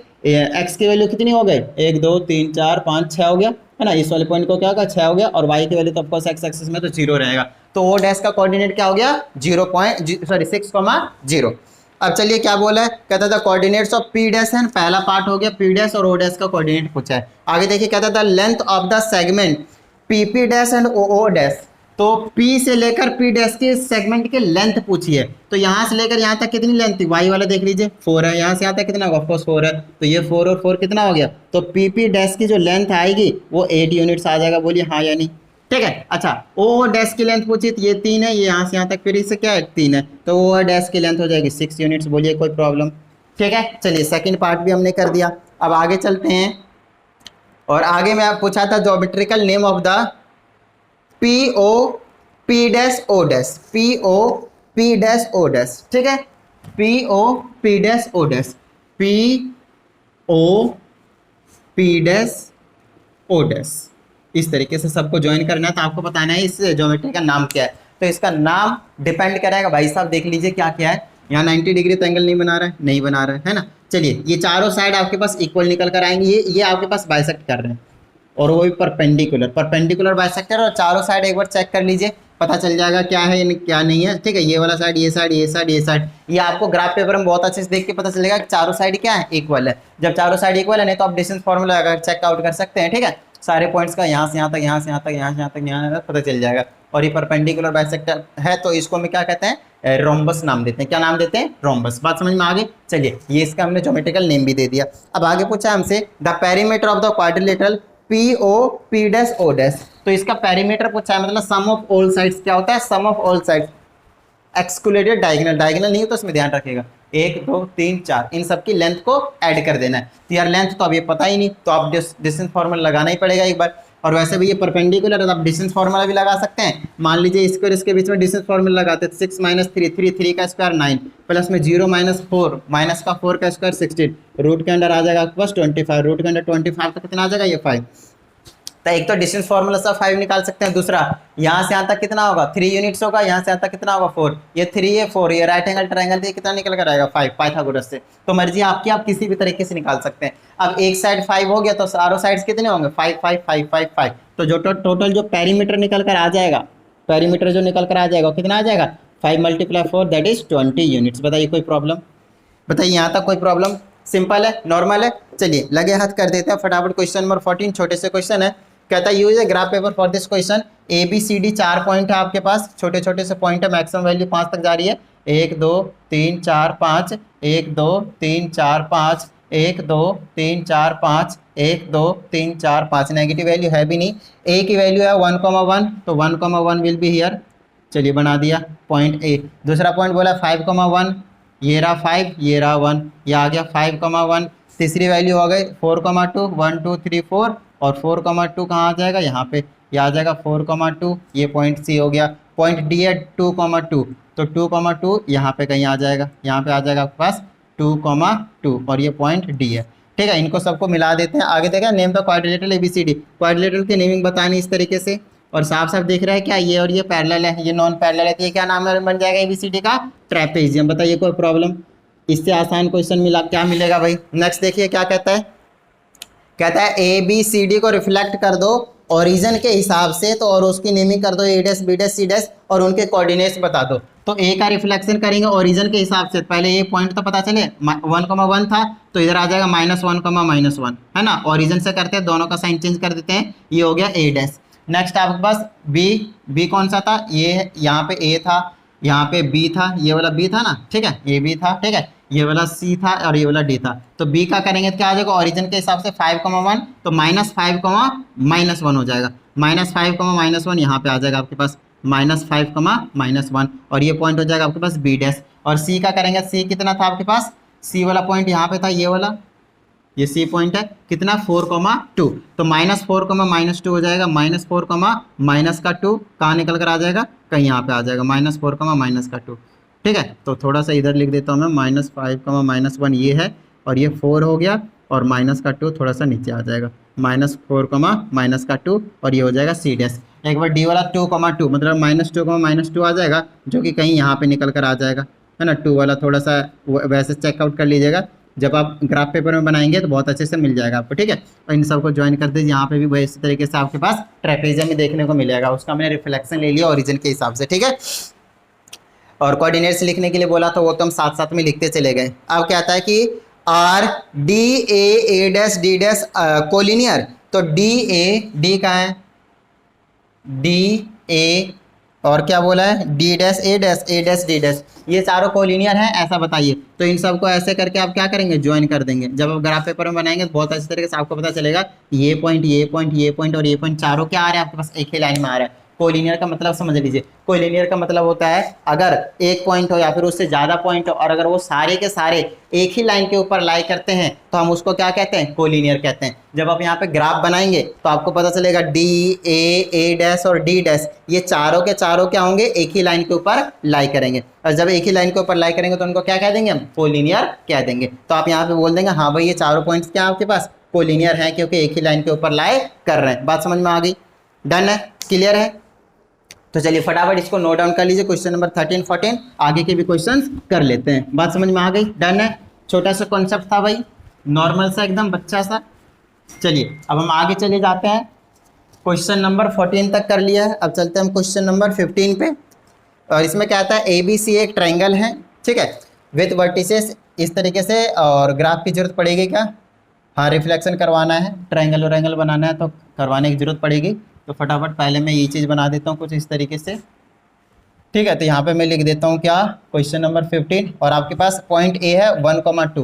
एक्स की वैल्यू कितनी हो गई 1 2 3 4 5 6 हो गया है ना, इस वाले पॉइंट को क्या होगा 6 हो गया, और y की वैल्यू तो ऑफकोर्स एक्स एक्सिस में तो 0 रहेगा, तो ओ डैश का कोऑर्डिनेट क्या हो गया 6,0। अब चलिए क्या बोला है, कहता था कोऑर्डिनेट्स ऑफ पी डैश है, पहला पार्ट हो गया पी डैश और ओ डैश का कोऑर्डिनेट पूछा है। आगे देखिए कहता था length of the segment P P dash and O O dash, तो P से लेकर P डैश के सेगमेंट की लेंथ पूछी है, तो यहाँ से लेकर यहाँ तक कितनी लेंथ थी, y वाला देख लीजिए 4 है, यहाँ से यहाँ तक कितना होगा ऑफकोर्स 4 है, तो ये 4 और 4 कितना हो गया, तो PP डैश की जो लेंथ आएगी वो 8 यूनिट्स आ जाएगा, बोलिए हाँ या नहीं, ठीक है। अच्छा ओ डैश की लेंथ पूछी तो ये 3 है, ये यहाँ से यहाँ तक फिर इससे क्या है 3 है, तो ओ डैश की लेंथ हो जाएगी 6 यूनिट्स, बोलिए कोई प्रॉब्लम, ठीक है। चलिए सेकेंड पार्ट भी हमने कर दिया, अब आगे चलते हैं, और आगे मैं पूछा था geometrical name of the P O P dash O dash, P O P dash O dash, ठीक है, P O P dash O dash, P O P dash O dash, इस तरीके से सबको ज्वाइन करना है, तो आपको बताना है इस ज्योमेट्री का नाम क्या है, तो इसका नाम डिपेंड करेगा भाई साहब, देख लीजिए क्या क्या है, यहाँ 90 डिग्री तो एंगल नहीं बना रहा है, नहीं बना रहा है ना। चलिए ये चारों साइड आपके पास इक्वल निकल कर आएंगे, ये आपके पास बाइसेक्ट कर रहे हैं, और वो भी परपेंडिकुलर बाइसेक्टर, और चारों साइड एक बार चेक कर लीजिए, पता चल जाएगा क्या है क्या नहीं है, ठीक है। ये वाला साइड, ये साइड, ये साइड, ये साइड, ये आपको ग्राफ पेपर में बहुत अच्छे से देख के पता चलेगा कि चारों साइड क्या है इक्वल है। जब चारों साइड इक्वल है, नहीं तो आप डिस्टेंस फॉर्मूला अगर चेकआउट कर सकते हैं, ठीक है, सारे पॉइंट्स का यहाँ से यहाँ तक, यहाँ से यहाँ तक, यहाँ से यहाँ तक, यहाँ तक पता चल जाएगा। और ये परपेंडिकुलर बाइसेक्टर है, तो इसको हम क्या कहते हैं, रोम्बस नाम देते हैं, क्या नाम देते हैं, रोम्बस। बात समझ में आ गई। चलिए ये इसका हमने ज्योमेट्रिकल नेम भी दे दिया। अब आगे पूछा हमसे the perimeter of the quadrilateral P O P dash O dash, तो इसका पेरीमीटर पूछा है, मतलब सम ऑफ ऑल साइड्स क्या होता है, sum of all sides excluded diagonal, diagonal नहीं हो तो इसमें ध्यान रखिएगा, 1 2 3 4 इन सब की लेंथ को ऐड कर देना है। तो यार लेंथ तो अब ये पता ही नहीं, तो आप डिस्टेंस फार्मूला लगाना ही पड़ेगा एक बार, और वैसे भी ये परपेंडिकुलर है तो आप डिस्टेंस फार्मूला भी लगा सकते हैं। मान लीजिए इसको और इसके बीच में डिस्टेंस फार्मूला लगाते हैं, 6 माइनस 3 3 का स्क्वायर 9 प्लस में 0 माइनस 4 माइनस का 4 का स्क्वायर 16, रूट के अंदर आ जाएगा आपके पास 25, रूट के अंदर 25 तो कितना आ जाएगा ये 5। तो एक तो डिस्टेंस फार्मूला से 5 निकाल सकते हैं, दूसरा यहाँ से यहाँ तक कितना होगा 3 यूनिट्स होगा, यहाँ से यहाँ तक कितना होगा 4, ये 3 ये 4, ये राइट एंगल ट्रायंगल ये कितना निकल कर आएगा 5 पाइथागोरस से। तो मर्जी आपकी, आप किसी भी तरीके से निकाल सकते हैं। अब एक साइड 5 हो गया तो चारों साइड्स कितने होंगे 5 5 5 5 5, तो जो टोटल जो पेरीमीटर निकल कर आ जाएगा, पेरीमीटर जो निकल कर आ जाएगा कितना आ जाएगा 5 × 4 दैट इज 20 यूनिट्स। बताइए कोई प्रॉब्लम, बताइए यहाँ तक कोई प्रॉब्लम, सिंपल है, नॉर्मल है। चलिए लगे हाथ कर देते हैं फटाफट। क्वेश्चन नंबर 14 छोटे से क्वेश्चन है, कहता है use a graph paper for this question. A B C D 4 point है आपके पास, छोटे छोटे से पॉइंट है, मैक्सिमम वैल्यू 5 तक जा रही है, 1 2 3 4 5, 1 2 3 4 5, 1 2 3 4 5, 1 2 3 4 5, नेगेटिव वैल्यू है भी नहीं। ए की वैल्यू है 1,1, तो 1,1 विल बी हियर, चलिए बना दिया पॉइंट ए। दूसरा पॉइंट बोला 5,1, ये रहा 5, ये रहा 1, ये आ गया 5,1। तीसरी वैल्यू हो गई 4,2, 1 2 3 4, और 4,2 कहाँ आ जाएगा यहाँ पे, ये आ जाएगा 4,2, ये पॉइंट सी हो गया। पॉइंट डी है 2,2, तो 2,2 यहाँ पे कहीं आ जाएगा, यहाँ पे आ जाएगा आपके पास 2,2, और ये पॉइंट डी है, ठीक है। इनको सबको मिला देते हैं। आगे देखा name the quadrilateral ABCD, quadrilateral की नेमिंग बतानी इस तरीके से, और साफ साफ दिख रहा है क्या, ये और ये पैरेलल है, ये नॉन पैरेलल है, तो ये क्या नाम बन जाएगा ABCD का, ट्रेपेजियम। बताइए कोई प्रॉब्लम, इससे आसान क्वेश्चन मिला क्या मिलेगा भाई। नेक्स्ट देखिए क्या कहता है, कहता है ABCD को रिफ्लेक्ट कर दो ओरिजिन के हिसाब से, तो और उसकी नेमिंग कर दो A dash B dash C dash, और उनके कोऑर्डिनेट्स बता दो। तो A का रिफ्लेक्शन करेंगे ओरिजिन के हिसाब से, पहले ये पॉइंट तो पता चले 1,1 था, तो इधर आ जाएगा -1,-1 है ना, ओरिजिन से करते हैं, दोनों का साइन चेंज कर देते हैं, ये हो गया A डैश। नेक्स्ट आपके पास B कौन सा था, ये यहाँ पे A था, यहाँ पे B था, ये वाला B था ना, ठीक है, ये B था, ठीक है, ये वाला C था और ये वाला D था। तो B का करेंगे तो क्या आ जाएगा ओरिजिन के हिसाब से 5,1, तो -5,-1 हो जाएगा, -5,-1 यहाँ पे आ जाएगा आपके पास -5,-1, और ये पॉइंट हो जाएगा आपके पास B डैश। और C का करेंगे, C कितना था आपके पास, C वाला पॉइंट यहाँ पे था, ये वाला ये सी पॉइंट है, कितना 4,2, तो -4,-2 हो जाएगा, -4, -2 कहाँ निकल कर आ जाएगा, कहीं यहाँ पे आ जाएगा, -4, -2, ठीक है। तो थोड़ा सा इधर लिख देता हूँ मैं, -5, -1 ये है, और ये 4 हो गया, और -2 थोड़ा सा नीचे आ जाएगा, -4, -2, और ये हो जाएगा सी डैश। एक बार डी वाला 2,2 मतलब -2, आ जाएगा, जो कि कहीं यहाँ पे निकल कर आ जाएगा, है ना। 2 वाला थोड़ा सा वैसे चेकआउट कर लीजिएगा, जब आप ग्राफ पेपर में बनाएंगे तो बहुत अच्छे से मिल जाएगा आपको, ठीक है। और इन सबको ज्वाइन कर दीजिए, यहाँ पे भी वही इसी तरीके से आपके पास ट्रेपेजियम में देखने को मिलेगा, उसका मैंने रिफ्लेक्शन ले लिया ओरिजिन के हिसाब से, ठीक है। और कोऑर्डिनेट्स लिखने के लिए बोला तो वो तो हम साथ साथ में लिखते चले गए। अब क्या आता है कि R D A dash D dash collinear, तो डी का है, डी ए, और क्या बोला है, डी डैश ए डैश डी डैश, ये चारों कोलिनियर हैं ऐसा बताइए। तो इन सबको ऐसे करके आप क्या करेंगे, ज्वाइन कर देंगे। जब आप ग्राफ पेपर में बनाएंगे तो बहुत अच्छी तरीके से आपको पता चलेगा ये पॉइंट ये पॉइंट ये पॉइंट और ये पॉइंट चारों क्या आ रहे हैं आपके पास, एक ही लाइन में आ रहा है। कोलिनियर का मतलब समझ लीजिए, कोलिनियर का मतलब होता है अगर एक पॉइंट हो या फिर उससे ज़्यादा पॉइंट हो, और अगर वो सारे के सारे एक ही लाइन के ऊपर लाई करते हैं तो हम उसको क्या कहते हैं, कोलिनियर कहते हैं। जब आप यहाँ पे ग्राफ बनाएंगे तो आपको पता चलेगा डी ए डैश और डी डैश ये चारों के चारों क्या होंगे, एक ही लाइन के ऊपर लाई करेंगे, और जब एक ही लाइन के ऊपर लाई करेंगे तो उनको क्या कह देंगे हम, कोलिनियर कह देंगे। तो आप यहाँ पे बोल देंगे हाँ भाई ये चारों पॉइंट्स क्या आपके पास कोलिनियर हैं, क्योंकि एक ही लाइन के ऊपर लाई कर रहे हैं। बात समझ में आ गई, डन है, क्लियर है। तो चलिए फटाफट इसको नोट डाउन कर लीजिए, क्वेश्चन नंबर 13, 14 आगे के भी क्वेश्चंस कर लेते हैं। बात समझ में आ गई, डन है। छोटा सा कॉन्सेप्ट था भाई, नॉर्मल सा एकदम बच्चा सा। चलिए अब हम आगे चले जाते हैं, क्वेश्चन नंबर 14 तक कर लिया है, अब चलते हैं हम क्वेश्चन नंबर 15 पे। और इसमें क्या आता है, ABC एक ट्राइंगल है, ठीक है, विथ वर्टिसेस इस तरीके से, और ग्राफ की जरूरत पड़ेगी क्या, हाँ रिफ्लेक्शन करवाना है, ट्राइंगल वराइंगल बनाना है तो करवाने की जरूरत पड़ेगी। तो फटाफट पहले मैं ये चीज़ बना देता हूँ कुछ इस तरीके से, ठीक है। तो यहाँ पे मैं लिख देता हूँ क्या, क्वेश्चन नंबर 15, और आपके पास पॉइंट A है 1,2,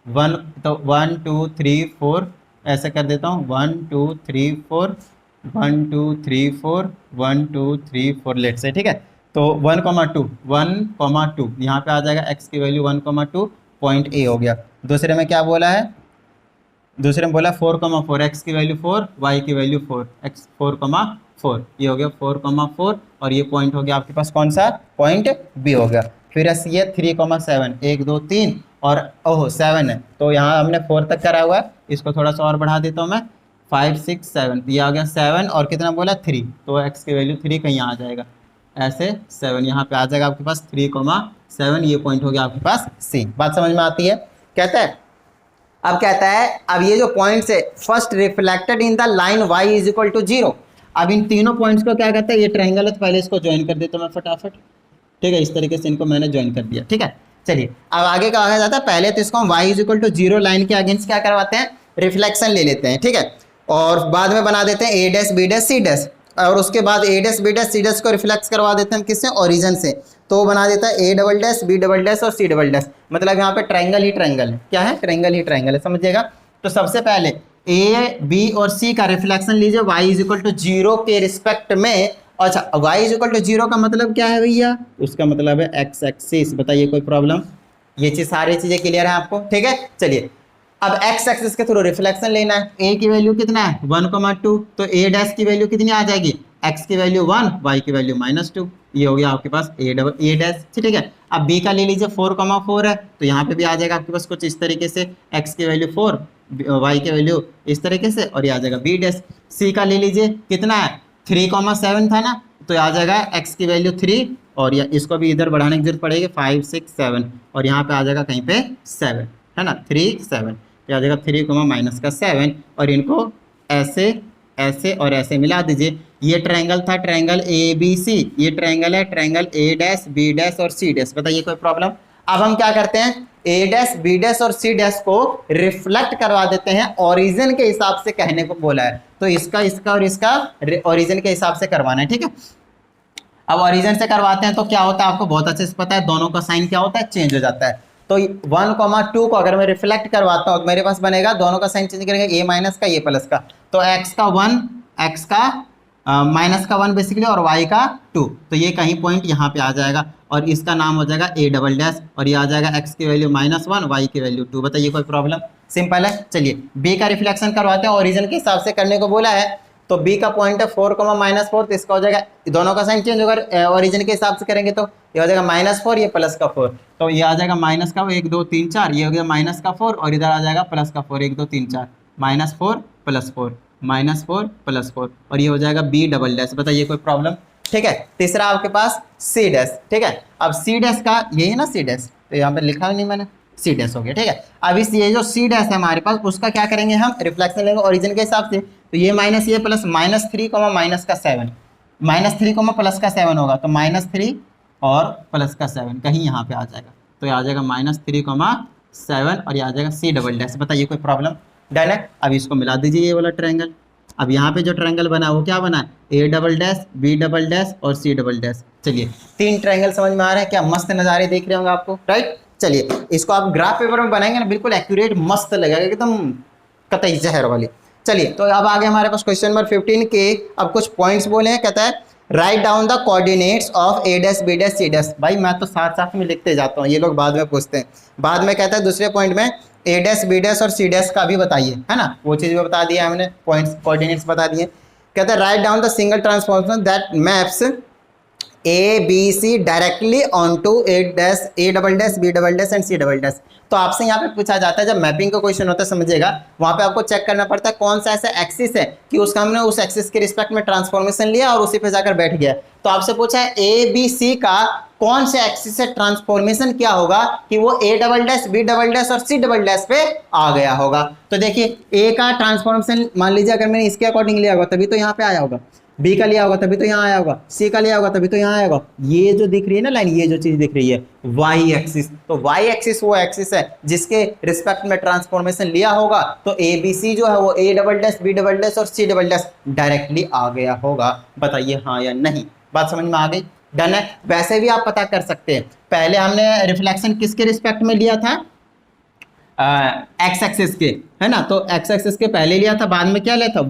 1 तो 1 2 3 4 ऐसे कर देता हूँ, 1 2 3 4 1 2 3 4 1 2 3 4 लेट से, ठीक है। तो 1,2 यहाँ पे आ जाएगा, x की वैल्यू 1,2 पॉइंट A हो गया। दूसरे में क्या बोला है, दूसरे में बोला 4,4 x की वैल्यू 4 y की वैल्यू 4 x 4,4 ये हो गया 4,4, और ये पॉइंट हो गया आपके पास कौन सा, पॉइंट B हो गया। फिर ये 3,7 1 2 3 और ओहो 7 है, तो यहाँ हमने 4 तक करा हुआ है, इसको थोड़ा सा और बढ़ा देता हूँ मैं, 5 6 7 ये आ गया 7, और कितना बोला 3, तो x की वैल्यू 3 कहीं आ जाएगा, ऐसे 7 यहाँ पे आ जाएगा आपके पास 3,7, ये पॉइंट हो गया आपके पास C। बात समझ में आती है, कहता है अब कहता है, अब ये जो पॉइंट्स है first reflected in the line y is equal to 0। अब इन तीनों पॉइंट्स को क्या कहता है, ये ट्रायंगल है तो पहले इसको ज्वाइन कर देता हूँ मैं फटाफट, ठीक है। इस तरीके से इनको मैंने ज्वाइन कर दिया, ठीक है। चलिए अब आगे क्या कहा जाता है, पहले तो इसको हम y is equal to 0 line के अगेंस्ट क्या करवाते हैं, रिफ्लेक्शन ले लेते हैं, ठीक है। और बाद में बना देते हैं a dash b dash c dash, और उसके बाद a dash b dash c dash को रिफ्लेक्ट करवा देते हैं हम किससे, ओरिजिन से। तो वो बना देता है a double dash b double dash और c डबल डैश, मतलब यहाँ पे ट्रायंगल ही ट्रायंगल है, क्या है, ट्रायंगल ही ट्रायंगल है, समझिएगा। तो सबसे पहले a b और c का रिफ्लेक्शन लीजिए y इज इक्वल टू 0 के रिस्पेक्ट में। अच्छा y इज इक्वल टू 0 का मतलब क्या है भैया, उसका मतलब है x एक्सिस, बताइए कोई प्रॉब्लम, ये चीज सारी चीजें क्लियर है आपको, ठीक है। चलिए अब x एक्सिस के थ्रू रिफ्लेक्शन लेना है, a की वैल्यू कितना है 1,2, तो a डैश की वैल्यू कितनी आ जाएगी, x की वैल्यू 1 y की वैल्यू -2, ये हो गया आपके पास a डैश, ठीक है। अब b का ले लीजिए 4,4 है, तो यहाँ पे भी आ जाएगा आपके पास कुछ इस तरीके से, x की वैल्यू 4 y की वैल्यू इस तरीके से, और ये आ जाएगा b डैश। c का ले लीजिए कितना है 3,7 था ना, तो आ जाएगा x की वैल्यू 3, और इसको भी इधर बढ़ाने की जरूरत पड़ेगी 5 6 7, और यहाँ पे आ जाएगा कहीं पे 7, है ना 3 7, आ जाएगा 3,-7, और इनको ऐसे ऐसे और ऐसे मिला दीजिए। ये ट्रायंगल था ट्रायंगल ABC, ये ट्रायंगल है triangle A dash B dash और C डैश, बताइए कोई प्रॉब्लम। अब हम क्या करते हैं, A डैश B डैश और C डैश को रिफ्लेक्ट करवा देते हैं, ओरिजिन के हिसाब से कहने को बोला है, तो इसका इसका और इसका ओरिजिन के हिसाब से करवाना है, ठीक है। अब ओरिजिन से करवाते हैं तो क्या होता है आपको बहुत अच्छे से पता है, दोनों का साइन क्या होता है, चेंज हो जाता है। तो 1,2 को अगर मैं रिफ्लेक्ट करवाता हूँ तो मेरे पास बनेगा, दोनों का साइन चेंज करेंगे, a माइनस का a प्लस का, तो x का 1 बेसिकली और y का 2, तो ये कहीं पॉइंट यहाँ पे आ जाएगा, और इसका नाम हो जाएगा a डबल डैश, और ये आ जाएगा x की वैल्यू -1 y की वैल्यू 2, बताइए कोई प्रॉब्लम, सिंपल है। चलिए बी का रिफ्लेक्शन करवाते हैं, ओरिजिन के हिसाब से करने को बोला है, तो बी का पॉइंट है 4, -4, तो इसका हो जाएगा, दोनों का साइन चेंज होगा, ओरिजिन के हिसाब से करेंगे तो ये हो जाएगा -4, ये प्लस का 4, तो ये आ जाएगा माइनस का 1 2 3 4, ये हो गया माइनस का 4, और इधर आ जाएगा प्लस का 4 1 2 3 4, -4 + 4 -4 + 4, और ये हो जाएगा बी डबल डैश। बताइए कोई प्रॉब्लम? ठीक है। तीसरा आपके पास सी डैश। ठीक है, अब सी डैश का ये है ना सी डैश, तो यहाँ पे लिखा नहीं मैंने, सी डैश हो गया। ठीक है, अब इस ये जो सी डैश है हमारे पास, उसका क्या करेंगे हम, रिफ्लेक्शन लेंगे ओरिजिन के हिसाब से, तो ये माइनस ये प्लस -3, माइनस का 7, -3, प्लस का 7 होगा, तो -3 और प्लस का 7 कहीं यहाँ पे आ जाएगा, तो ये आ जाएगा -3, 7, और ये आ जाएगा सी डबल डैश। बताइए कोई प्रॉब्लम? डन है। अब इसको मिला दीजिए ये वाला ट्रायंगल। अब यहाँ पे जो ट्रायंगल बना है वो क्या बना है, A double dash, B double dash और सी डबल डैश। चलिए 3 ट्रायंगल समझ में आ रहे हैं क्या? मस्त नज़ारे देख रहे होंगे आपको, राइट। चलिए इसको आप ग्राफ पेपर में बनाएंगे ना, बिल्कुल एक्यूरेट मस्त लगेगा, एकदम कतई जहर वाली। चलिए तो अब आगे हमारे पास क्वेश्चन नंबर 15 के अब कुछ पॉइंट्स बोले हैं। कहता है write down the coordinates of A dash B dash C dash. भाई मैं तो साथ साथ में लिखते जाता हूँ, ये लोग बाद में पूछते हैं। बाद में कहता है दूसरे पॉइंट में ए डैश बी डैश और सी डैश का भी बताइए, है ना, वो चीज़ भी बता दिया हमने, पॉइंट्स कोऑर्डिनेट्स बता दिए। कहता है write down the single transformation that maps A B C directly on to A dash, A double dash, B double dash and C double dash. तो आपसे यहाँ पे पूछा जाता है, जब मैपिंग का क्वेश्चन होता है समझिएगा, वहाँ पे आपको चेक करना पड़ता है कौन सा ऐसा एक्सिस है कि उसका हमने उस एक्सिस के रिस्पेक्ट में ट्रांसफॉर्मेशन लिया और उसी पे जाकर बैठ गया। तो आपसे पूछा है ए बी सी का कौन से एक्सिस से ट्रांसफॉर्मेशन क्या होगा कि वो A double dash, B double dash और सी डबल डैश पे आ गया होगा। तो देखिए ए का ट्रांसफॉर्मेशन मान लीजिए अगर मैंने इसके अकॉर्डिंग लिया होगा तभी तो यहाँ पे आया होगा, बी का लिया होगा तभी तो यहाँ आया होगा, सी का लिया होगा तभी तो यहाँ आया होगा। ये जो दिख रही है ना लाइन, ये जो चीज दिख रही है वाई एक्सिस, तो वाई एक्सिस वो एक्सिस है जिसके रिस्पेक्ट में ट्रांसफॉर्मेशन लिया होगा, तो ए बी सी जो है वो A double dash, B double dash और सी डबल डैश डायरेक्टली आ गया होगा। बताइए हाँ या नहीं, बात समझ में आ गई? डन है। वैसे भी आप पता कर सकते हैं, पहले हमने रिफ्लेक्शन किसके रिस्पेक्ट में लिया था, एक्स एक्सिस के, है ना, तो एक्स एक्सिस के पहले लिया था, बाद में क्या लिया था,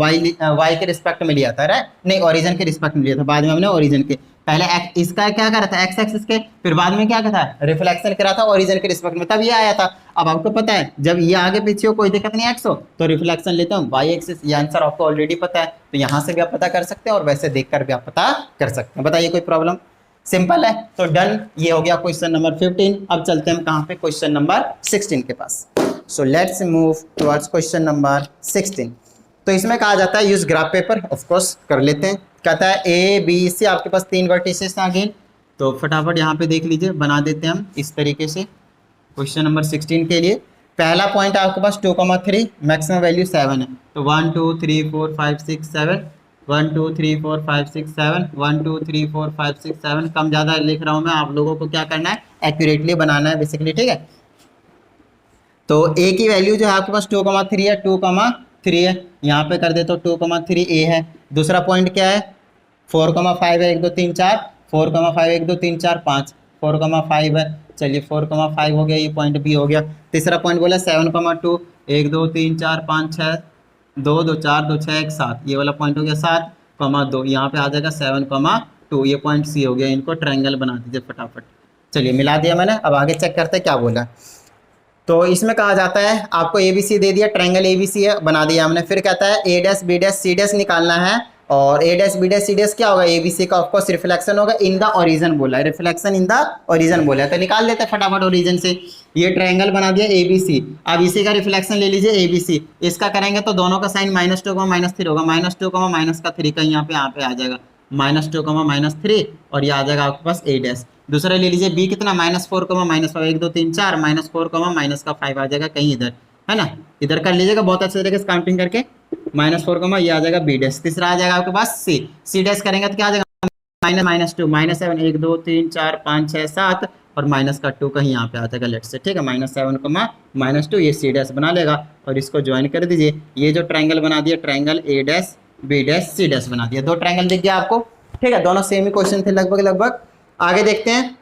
वाई के रिस्पेक्ट में लिया था, राइट, नहीं ओरिजिन के रिस्पेक्ट में लिया था, बाद में हमने ओरिजिन के, पहले इसका क्या करा था एक्स एक्सिस के, फिर बाद में क्या करा था रिफ्लेक्शन करा था ओरिजिन के रिस्पेक्ट में, तब ये आया था। अब आपको पता है जब ये आगे पीछे हो कोई दिक्कत नहीं एक्स हो तो रिफ्लेक्शन लेते हैं वाई एक्सिस, ये आंसर आपको ऑलरेडी पता है, तो यहाँ से भी आप पता कर सकते हैं और वैसे देखकर भी आप पता कर सकते हैं। बताइए कोई प्रॉब्लम? सिंपल है। तो डन, ये हो गया क्वेश्चन नंबर 15। अब चलते हैं हम कहाँ पे, क्वेश्चन नंबर 16 के पास। So let's move towards question number 16। तो इसमें कहा जाता है use graph paper, of course कर लेते हैं। कहता है ए बी सी, आपके पास 3 वर्टिसेस हैं अगेन, तो फटाफट यहाँ पे देख लीजिए, बना देते हैं हम इस तरीके से। क्वेश्चन नंबर 16 के लिए पहला पॉइंट आपके पास 2,3, मैक्सिमम वैल्यू 7 है, तो 1 2 3 4 5 6 7, 1 2 3 4 5 6 7, 1 2 3 4 5 6 7, कम ज़्यादा लिख रहा हूँ मैं, आप लोगों को क्या करना है एक्यूरेटली बनाना है बेसिकली, ठीक है। तो ए की वैल्यू जो है आपके पास 2,3 है, 2,3 है, यहाँ पे कर देता हूँ 2,3 ए है। दूसरा पॉइंट क्या है 4,5 है, 1 2 3 4, 4,5 1 2 3 4 5, 4,5 है, चलिए 4,5 हो गया, ये पॉइंट बी हो गया। तीसरा पॉइंट बोला 7,2, 1 2 3 4 5 6, 2 2 4 2 6 1 7, ये वाला पॉइंट हो गया 7,2, यहाँ पे आ जाएगा 7,2, ये पॉइंट सी हो गया। इनको ट्रायंगल बना दीजिए फटाफट। चलिए मिला दिया मैंने, अब आगे चेक करते हैं क्या बोला। तो इसमें कहा जाता है आपको ए बी सी दे दिया, ट्रायंगल ए बी सी है, बना दिया हमने। फिर कहता है A dash B dash C dash निकालना है, और A dash B dash C dash क्या होगा, ए बी सी का ऑफकोर्स रिफ्लेक्शन होगा इन द ओरिजिन बोला है, रिफ्लेक्शन इन द ओरिजिन बोला है, तो निकाल लेते हैं फटाफट ओरिजिन से। ये ट्रायंगल बना दिया ए बी सी, अब इसी का रिफ्लेक्शन ले लीजिए ए बी सी, इसका करेंगे तो दोनों का साइन -2, -3 होगा, -2, -3 का यहाँ पे आ जाएगा, -2, -3, और ये आ जाएगा आपके पास ए डैश। दूसरा ले लीजिए बी कितना -4, -5, 1 2 3 4, -4, -5 आ जाएगा कहीं इधर, है ना, इधर कर लीजिएगा बहुत अच्छे तरीके से काउंटिंग करके, -4, ये आ जाएगा बी डैश। तीसरा आ जाएगा आपके पास सी डैश करेंगे तो क्या आ जाएगा -2, -7, 1 2 3 4 5 6 7, और -2 कहीं यहाँ पे आ जाएगा लेट से, ठीक है, -7, -2, ये सी डैश बना लेगा, और इसको ज्वाइन कर दीजिए। ये जो ट्रायंगल बना दिया, triangle A dash B dash C dash बना दिया, 2 ट्रायंगल दिख गया आपको, ठीक है, दोनों सेम ही क्वेश्चन थे लगभग। आगे देखते हैं।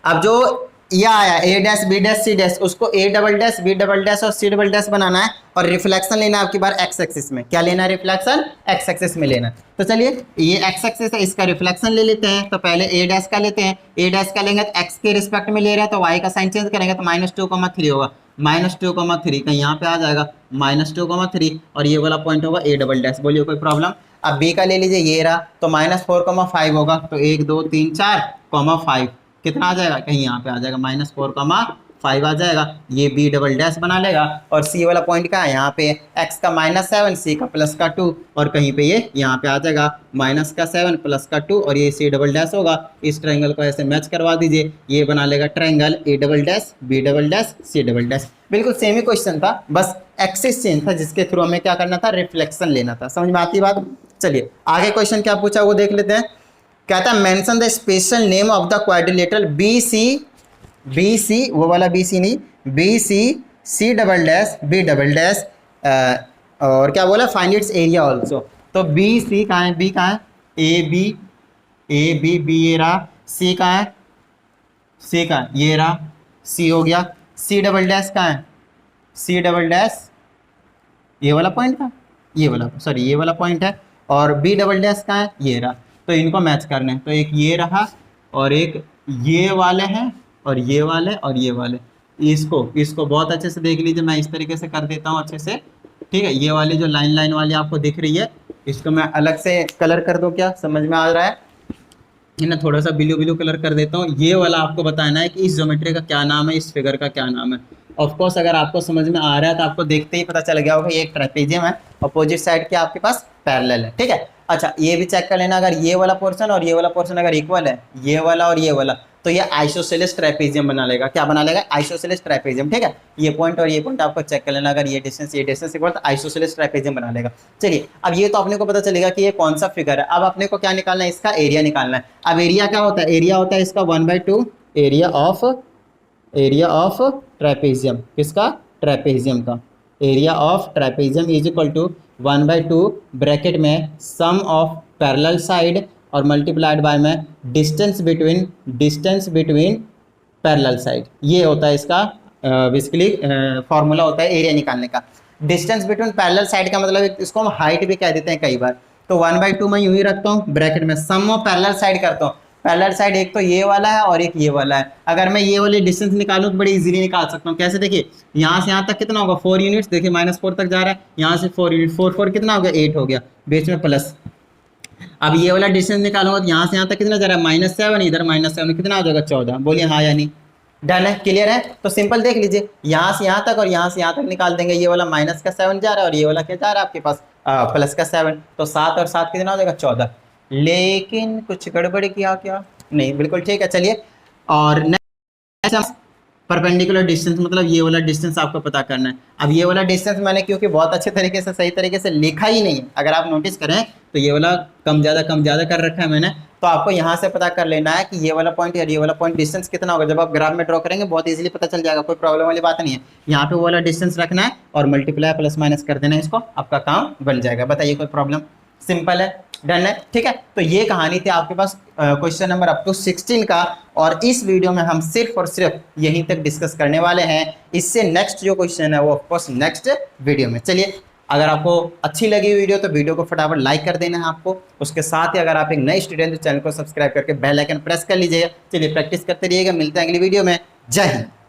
अब जो ये आया A dash B dash C dash, उसको A double dash B double dash और सी डबल डैश बनाना है, और रिफ्लेक्शन लेना है आपकी बार एक्स एक्सिस में। क्या लेना है, रिफ्लेक्शन एक्स एक्सिस में लेना है। तो चलिए ये एक्स एक्सिस है, इसका रिफ्लेक्शन ले लेते हैं। तो पहले ए डैश का लेते हैं, ए डैश का लेंगे तो एक्स के रिस्पेक्ट में ले रहे हैं, तो वाई का साइन चेंज करेंगे तो -2, 3 होगा, -2,3 कहीं यहाँ पे आ जाएगा -2,3 और ये वाला पॉइंट होगा ए डबल डैश। बोलिए कोई प्रॉब्लम। अब बी का ले लीजिए, ये रहा तो -4,5 होगा, तो 1 2 3 4, 5 कितना आ जाएगा, कहीं यहाँ पे आ जाएगा -4,5 आ जाएगा। ये बी डबल डैश बना लेगा। और सी वाला पॉइंट क्या है, यहाँ पे एक्स का -7, सी का +2 और कहीं पे ये यहाँ पे आ जाएगा -7 +2 और ये सी डबल डैश होगा। इस ट्रायंगल को ऐसे मैच करवा दीजिए, ये बना लेगा triangle A double dash B double dash C double dash. बिल्कुल सेम ही क्वेश्चन था, बस एक्सिस चेंज था जिसके थ्रू हमें क्या करना था, रिफ्लेक्शन लेना था। समझ में आती बात। चलिए आगे क्वेश्चन क्या पूछा वो देख लेते हैं। कहता है mention the special name of the quadrilateral B C वो वाला बी सी नहीं, B C double dash B double dash और क्या बोला, फाइंड इट्स एरिया ऑल्सो। तो बी सी कहाँ है, बी कहाँ है, ए बी ये रहा, सी कहाँ है, सी कहाँ है, ये रहा, सी हो गया। सी डबल डैश कहाँ है, सी डबल डैश ये वाला पॉइंट था, ये वाला सॉरी ये वाला पॉइंट है। और बी डबल डैश कहाँ है, ये रहा। तो इनको मैच करने हैं, तो एक ये रहा और एक ये वाले हैं और ये वाले और ये वाले। इसको बहुत अच्छे से देख लीजिए, मैं इस तरीके से कर देता हूँ अच्छे से, ठीक है। ये वाली जो लाइन वाली आपको दिख रही है, इसको मैं अलग से कलर कर दूँ, क्या समझ में आ रहा है ना, थोड़ा सा ब्लू कलर कर देता हूँ। ये वाला आपको बताना है कि इस ज्योमेट्री का क्या नाम है, इस फिगर का क्या नाम है। ऑफ कोर्स अगर आपको समझ में आ रहा है तो आपको देखते ही पता चल गया होगा ये एक ट्रेपेजियम है, अपोजिट साइड के आपके पास पैरेलल है, ठीक है। अच्छा ये भी चेक कर लेना, अगर ये वाला पोर्शन और ये वाला पोर्शन अगर इक्वल है, ये वाला और ये वाला, तो ये आइसोसेलेस ट्रेपेजियम बना लेगा। क्या बना लेगा, आइसोसेलेस ट्रेपेजियम, ठीक है। ये पॉइंट और ये पॉइंट आपको चेक कर लेना, अगर ये डिस्टेंस इक्वल तो आइसोसेलेस ट्रेपेजियम बना लेगा। चलिए अब ये तो अपने को पता चलेगा कि ये कौन सा फिगर है। अब अपने को क्या निकालना है, इसका एरिया निकालना है। अब एरिया क्या होता है, एरिया होता है इसका 1/2 एरिया ऑफ ट्रेपेजियम, किसका, ट्रेपेजियम का। Area of trapezium is equal to 1/2 bracket में सम ऑफ पैरेलल साइड और मल्टीप्लाइड बाय में डिस्टेंस बिटवीन पैरेलल साइड। ये होता है इसका बेसिकली फॉर्मूला होता है एरिया निकालने का। डिस्टेंस बिटवीन पैरेलल साइड का मतलब इसको हम हाइट भी कह देते हैं कई बार। तो 1/2 मैं यूं ही रखता हूँ ब्रैकेट में, सम ऑफ पैरेलल साइड करता हूँ। पैरेलल साइड एक तो ये वाला है और एक ये वाला है। अगर मैं ये वाले डिस्टेंस निकालूं तो बड़ी इजीली निकाल सकता हूँ। कैसे, देखिए यहाँ से यहाँ तक कितना होगा 4 यूनिट्स, देखिए -4 तक जा रहा है, यहाँ से 4 यूनिट, 4 कितना हो गया 8 हो गया, बीच में प्लस। अब ये वाला डिस्टेंस निकालूंगा तो यहाँ से यहाँ तक कितना जा रहा है -7, इधर -7 कितना हो जाएगा 14। बोलिए हाँ या नहीं, डन है, क्लियर है। तो सिंपल देख लीजिए, यहाँ से यहाँ तक और यहाँ से यहाँ तक निकाल देंगे। ये वाला -7 जा रहा है और ये वाला क्या जा रहा है आपके पास +7, तो 7 और 7 कितना हो जाएगा 14। लेकिन कुछ गड़बड़ किया क्या, नहीं बिल्कुल ठीक है। चलिए और नेक्स्ट परपेंडिकुलर डिस्टेंस, मतलब ये वाला डिस्टेंस आपको पता करना है। अब ये वाला डिस्टेंस मैंने क्योंकि बहुत अच्छे तरीके से सही तरीके से लिखा ही नहीं है, अगर आप नोटिस करें तो ये वाला कम ज़्यादा कर रखा है मैंने। तो आपको यहाँ से पता कर लेना है कि ये वाला पॉइंट और ये वाला पॉइंट डिस्टेंस कितना होगा। जब आप ग्राफ में ड्रॉ करेंगे बहुत इजीली पता चल जाएगा, कोई प्रॉब्लम वाली बात नहीं है। यहाँ पे वो वाला डिस्टेंस रखना है और मल्टीप्लाई प्लस माइनस कर देना है, इसको आपका काम बन जाएगा। बताइए कोई प्रॉब्लम, सिंपल है, डन है, ठीक है। तो ये कहानी थी आपके पास क्वेश्चन नंबर अप टू 16 का, और इस वीडियो में हम सिर्फ और सिर्फ यहीं तक डिस्कस करने वाले हैं। इससे नेक्स्ट जो क्वेश्चन है वो ऑफकोर्स नेक्स्ट वीडियो में। चलिए अगर आपको अच्छी लगी वीडियो तो वीडियो को फटाफट लाइक कर देना है आपको। उसके साथ ही अगर आप एक नए स्टूडेंट तो चैनल को सब्सक्राइब करके बेल आइकन प्रेस कर लीजिएगा। चलिए प्रैक्टिस करते रहिएगा, मिलते हैं अगली वीडियो में। जय हिंद।